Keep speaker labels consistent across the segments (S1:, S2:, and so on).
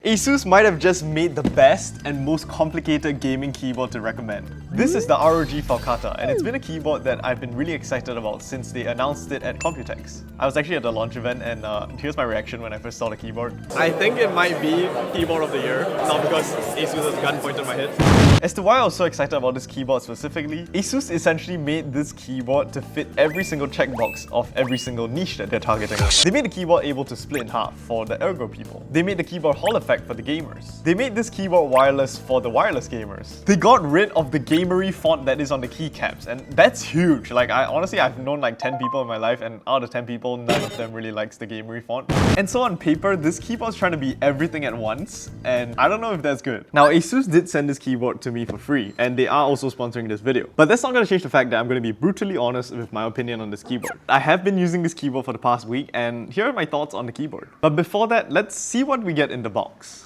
S1: ASUS might have just made the best and most complicated gaming keyboard to recommend. This is the ROG Falcata, and it's been a keyboard that I've been really excited about since they announced it at Computex. I was actually at the launch event, and here's my reaction when I first saw the keyboard. I think it might be Keyboard of the Year, not because ASUS has a gun pointed at my head. As to why I was so excited about this keyboard specifically, ASUS essentially made this keyboard to fit every single checkbox of every single niche that they're targeting. They made the keyboard able to split in half for the ergo people. They made the keyboard Hall effect for the gamers. They made this keyboard wireless for the wireless gamers. They got rid of the gamery font that is on the keycaps, and that's huge. Like, honestly, I've known like 10 people in my life, and out of 10 people, none of them really likes the gamery font. And so on paper, this keyboard's trying to be everything at once, and I don't know if that's good. Now, ASUS did send this keyboard to me for free, and they are also sponsoring this video. But that's not going to change the fact that I'm going to be brutally honest with my opinion on this keyboard. I have been using this keyboard for the past week, and here are my thoughts on the keyboard. But before that, let's see what we get in the box.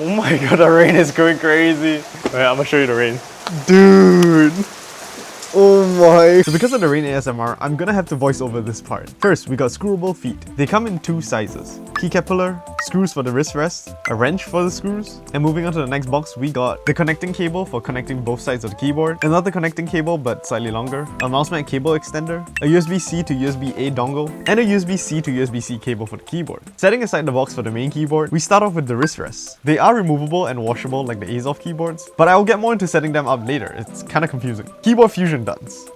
S1: Oh my god, the rain is going crazy. Alright, I'm gonna show you the rain. Dude! Oh my. So because of the rain ASMR, I'm gonna have to voice over this part. First, we got screwable feet. They come in two sizes. Keycap puller, screws for the wrist rest, a wrench for the screws, and moving on to the next box, we got the connecting cable for connecting both sides of the keyboard, another connecting cable but slightly longer, a mouse mat cable extender, a USB-C to USB-A dongle, and a USB-C to USB-C cable for the keyboard. Setting aside the box for the main keyboard, we start off with the wrist rests. They are removable and washable like the ASUS keyboards, but I will get more into setting them up later. It's kinda confusing. Keyboard fusion duds.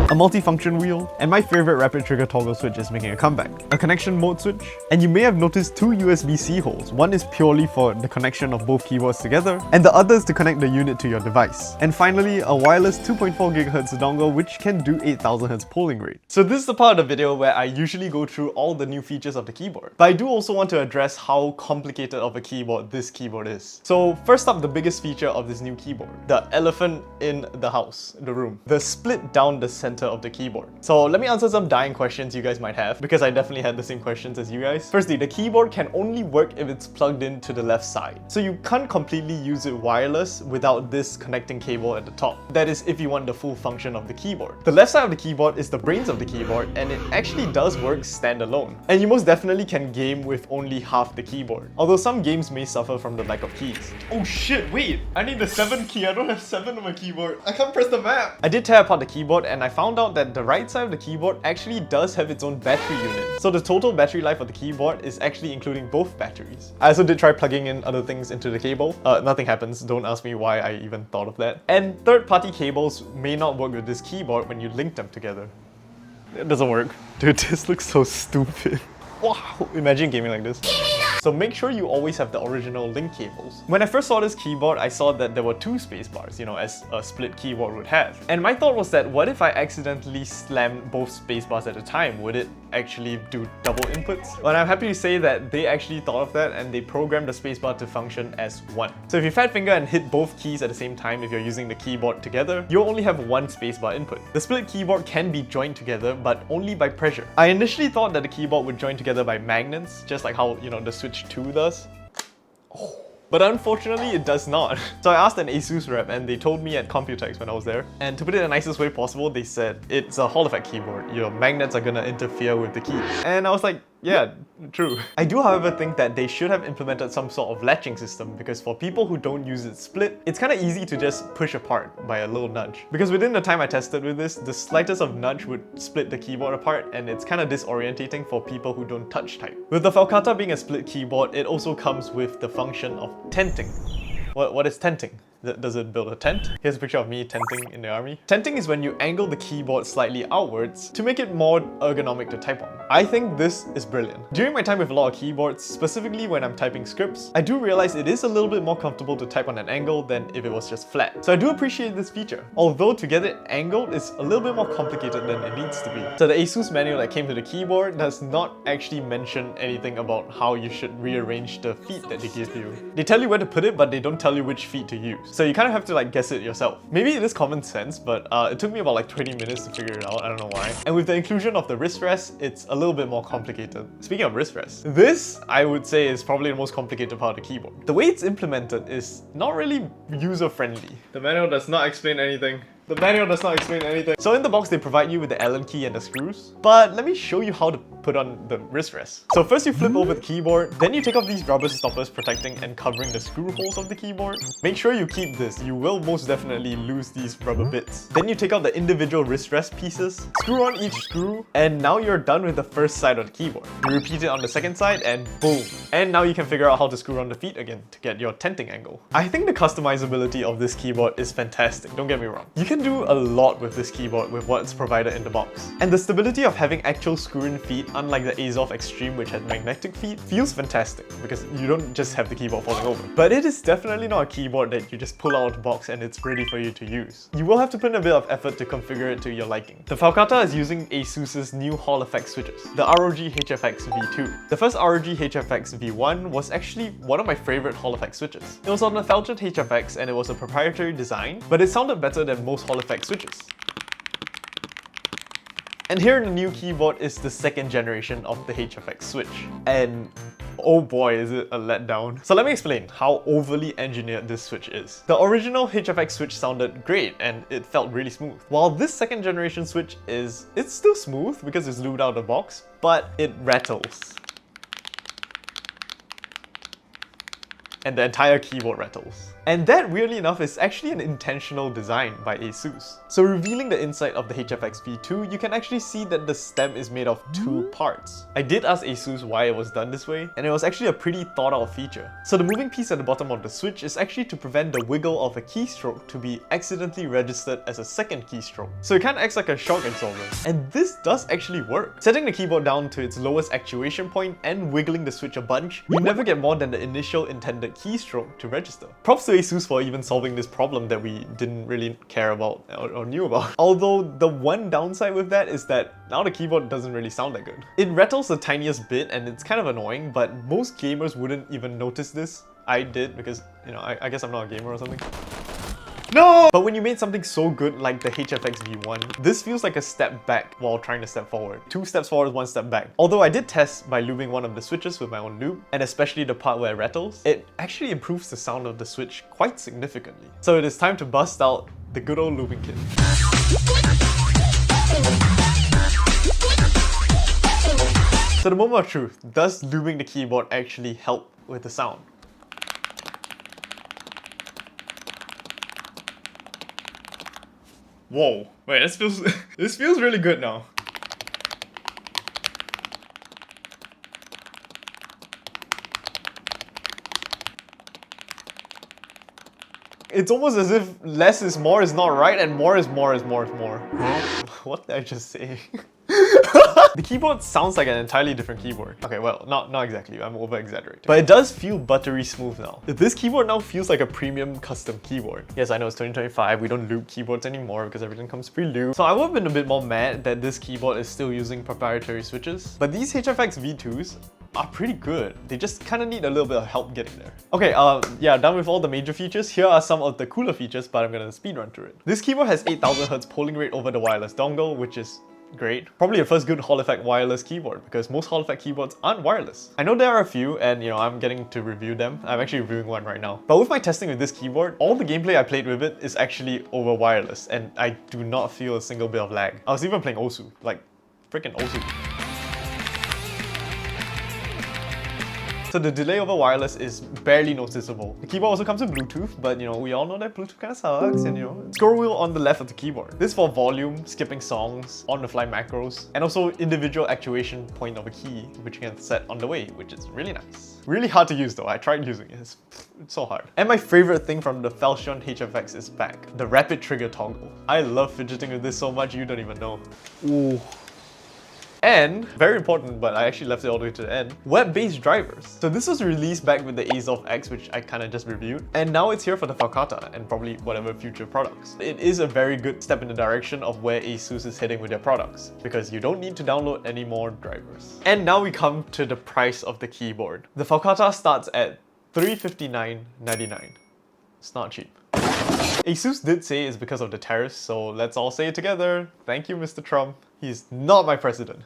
S1: A multi-function wheel, and my favorite rapid trigger toggle switch is making a comeback. A connection mode switch, and you may have noticed two USB-C holes. One is purely for the connection of both keyboards together, and the other is to connect the unit to your device. And finally, a wireless 2.4 GHz dongle which can do 8000 Hz polling rate. So this is the part of the video where I usually go through all the new features of the keyboard. But I do also want to address how complicated of a keyboard this keyboard is. So first up, the biggest feature of this new keyboard. The elephant in the house, the room. The split down the center of the keyboard. So let me answer some dying questions you guys might have, because I definitely had the same questions as you guys. Firstly, the keyboard can only work if it's plugged in to the left side. So you can't completely use it wireless without this connecting cable at the top. That is if you want the full function of the keyboard. The left side of the keyboard is the brains of the keyboard, and it actually does work standalone. And you most definitely can game with only half the keyboard, although some games may suffer from the lack of keys. Oh shit, wait! I need the 7 key. I don't have 7 on my keyboard. I can't press the map! I did tear apart the keyboard, and I found out that the right side of the keyboard actually does have its own battery unit. So the total battery life of the keyboard is actually including both batteries. I also did try plugging in other things into the cable. Nothing happens. Don't ask me why I even thought of that. And third-party cables may not work with this keyboard when you link them together. It doesn't work. Dude, this looks so stupid. Wow! Imagine gaming like this. So make sure you always have the original link cables. When I first saw this keyboard, I saw that there were 2 space bars, you know, as a split keyboard would have. And my thought was that what if I accidentally slammed both space bars at a time? Would it actually do double inputs? Well, I'm happy to say that they actually thought of that, and they programmed the spacebar to function as one. So if you fat finger and hit both keys at the same time if you're using the keyboard together, you'll only have one spacebar input. The split keyboard can be joined together, but only by pressure. I initially thought that the keyboard would join together by magnets, just like how, you know, the Switch 2 does. Oh. But unfortunately, it does not. So I asked an ASUS rep, and they told me at Computex when I was there. And to put it in the nicest way possible, they said, it's a Hall effect keyboard. Your magnets are gonna interfere with the keys. And I was like, yeah, true. I do, however, think that they should have implemented some sort of latching system, because for people who don't use it split, it's kind of easy to just push apart by a little nudge. Because within the time I tested with this, the slightest of nudge would split the keyboard apart, and it's kind of disorientating for people who don't touch type. With the Falcata being a split keyboard, it also comes with the function of tenting. What is tenting? Does it build a tent? Here's a picture of me tenting in the army. Tenting is when you angle the keyboard slightly outwards to make it more ergonomic to type on. I think this is brilliant. During my time with a lot of keyboards, specifically when I'm typing scripts, I do realize it is a little bit more comfortable to type on an angle than if it was just flat. So I do appreciate this feature, although to get it angled is a little bit more complicated than it needs to be. So the ASUS manual that came to the keyboard does not actually mention anything about how you should rearrange the feet that they give you. They tell you where to put it, but they don't tell you which feet to use. use. So you kind of have to like guess it yourself. Maybe it is common sense, but it took me about like 20 minutes to figure it out. I don't know why. And with the inclusion of the wrist rest, it's a little bit more complicated. Speaking of wrist rest, this I would say is probably the most complicated part of the keyboard. The way it's implemented is not really user-friendly. The manual does not explain anything. The manual does not explain anything. So in the box, they provide you with the Allen key and the screws. But let me show you how to put on the wrist rest. So first you flip over the keyboard, then you take off these rubber stoppers protecting and covering the screw holes of the keyboard. Make sure you keep this. You will most definitely lose these rubber bits. Then you take out the individual wrist rest pieces, screw on each screw, and now you're done with the first side of the keyboard. You repeat it on the second side and boom. And now you can figure out how to screw on the feet again to get your tenting angle. I think the customizability of this keyboard is fantastic, don't get me wrong. You can do a lot with this keyboard with what's provided in the box. And the stability of having actual screw-in feet, unlike the ASUS Extreme which had magnetic feet, feels fantastic because you don't just have the keyboard falling over. But it is definitely not a keyboard that you just pull out of the box and it's ready for you to use. You will have to put in a bit of effort to configure it to your liking. The Falcata is using ASUS's new Hall effect switches, the ROG HFX V2. The first ROG HFX V1 was actually one of my favorite Hall effect switches. It was on the Falcata HFX and it was a proprietary design, but it sounded better than most Hall effect switches. And here in the new keyboard is the second generation of the HFX switch. And oh boy, is it a letdown. So let me explain how overly engineered this switch is. The original HFX switch sounded great and it felt really smooth. While this second generation switch it's still smooth because it's lubed out of the box, but it rattles. And the entire keyboard rattles. And that, weirdly enough, is actually an intentional design by ASUS. So revealing the inside of the HFX V2, you can actually see that the stem is made of two parts. I did ask ASUS why it was done this way, and it was actually a pretty thought out feature. So the moving piece at the bottom of the switch is actually to prevent the wiggle of a keystroke to be accidentally registered as a second keystroke. So it kind of acts like a shock absorber. And this does actually work. Setting the keyboard down to its lowest actuation point and wiggling the switch a bunch, you never get more than the initial intended keystroke to register. Props to ASUS for even solving this problem that we didn't really care about or knew about. Although the one downside with that is that now the keyboard doesn't really sound that good. It rattles the tiniest bit and it's kind of annoying, but most gamers wouldn't even notice this. I did because, you know, I guess I'm not a gamer or something. No! But when you made something so good like the HFX V1, this feels like a step back while trying to step forward. 2 steps forward, 1 step back. Although I did test by lubing one of the switches with my own lube, and especially the part where it rattles, it actually improves the sound of the switch quite significantly. So it is time to bust out the good old lubing kit. So the moment of truth, does lubing the keyboard actually help with the sound? Whoa, wait, this feels really good now. It's almost as if less is more is not right and more is more is more is more. What did I just say? The keyboard sounds like an entirely different keyboard. Okay, well, not exactly, I'm over-exaggerating. But it does feel buttery smooth now. This keyboard now feels like a premium custom keyboard. Yes, I know it's 2025, we don't lube keyboards anymore because everything comes pre-lubed. So I would have been a bit more mad that this keyboard is still using proprietary switches. But these HFX V2s are pretty good. They just kind of need a little bit of help getting there. Okay, yeah, done with all the major features. Here are some of the cooler features, but I'm gonna speed run through it. This keyboard has 8000 Hz polling rate over the wireless dongle, which is great. Probably the first good Hall effect wireless keyboard because most Hall effect keyboards aren't wireless. I know there are a few and you know, I'm getting to review them. I'm actually reviewing one right now. But with my testing with this keyboard, all the gameplay I played with it is actually over wireless and I do not feel a single bit of lag. I was even playing Osu, like freaking Osu. So the delay over wireless is barely noticeable. The keyboard also comes with Bluetooth, but you know, we all know that Bluetooth kind of sucks and you know, scroll wheel on the left of the keyboard. This is for volume, skipping songs, on-the-fly macros, and also individual actuation point of a key, which you can set on the way, which is really nice. Really hard to use though, I tried using it, it's so hard. And my favorite thing from the Falcata HFX is back, the rapid trigger toggle. I love fidgeting with this so much, you don't even know. Ooh. And, very important, but I actually left it all the way to the end, web-based drivers. So this was released back with the ASUS X, which I kind of just reviewed, and now it's here for the Falcata and probably whatever future products. It is a very good step in the direction of where ASUS is heading with their products, because you don't need to download any more drivers. And now we come to the price of the keyboard. The Falcata starts at $359.99. It's not cheap. ASUS did say it's because of the tariffs, so let's all say it together. Thank you, Mr. Trump. He's not my president.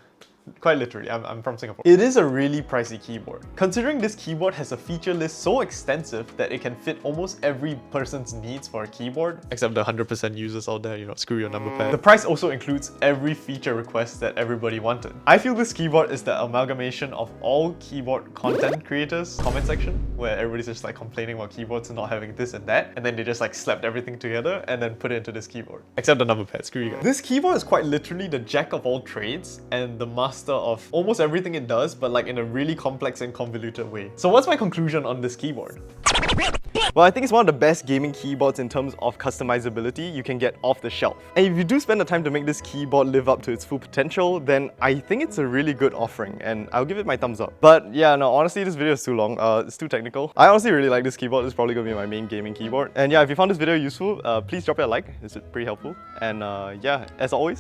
S1: Quite literally, I'm from Singapore. It is a really pricey keyboard. Considering this keyboard has a feature list so extensive that it can fit almost every person's needs for a keyboard, except the 100% users out there, you know, screw your number pad. The price also includes every feature request that everybody wanted. I feel this keyboard is the amalgamation of all keyboard content creators' comment section, where everybody's just like complaining about keyboards and not having this and that, and then they just like slapped everything together and then put it into this keyboard. Except the number pad, screw you guys. This keyboard is quite literally the jack of all trades and the master of almost everything it does, but like in a really complex and convoluted way. So what's my conclusion on this keyboard? Well, I think it's one of the best gaming keyboards in terms of customizability you can get off the shelf. And if you do spend the time to make this keyboard live up to its full potential, then I think it's a really good offering, and I'll give it my thumbs up. But yeah, no, honestly, this video is too long. It's too technical. I honestly really like this keyboard. It's probably gonna be my main gaming keyboard. And yeah, if you found this video useful, please drop it a like. It's pretty helpful. And yeah, as always,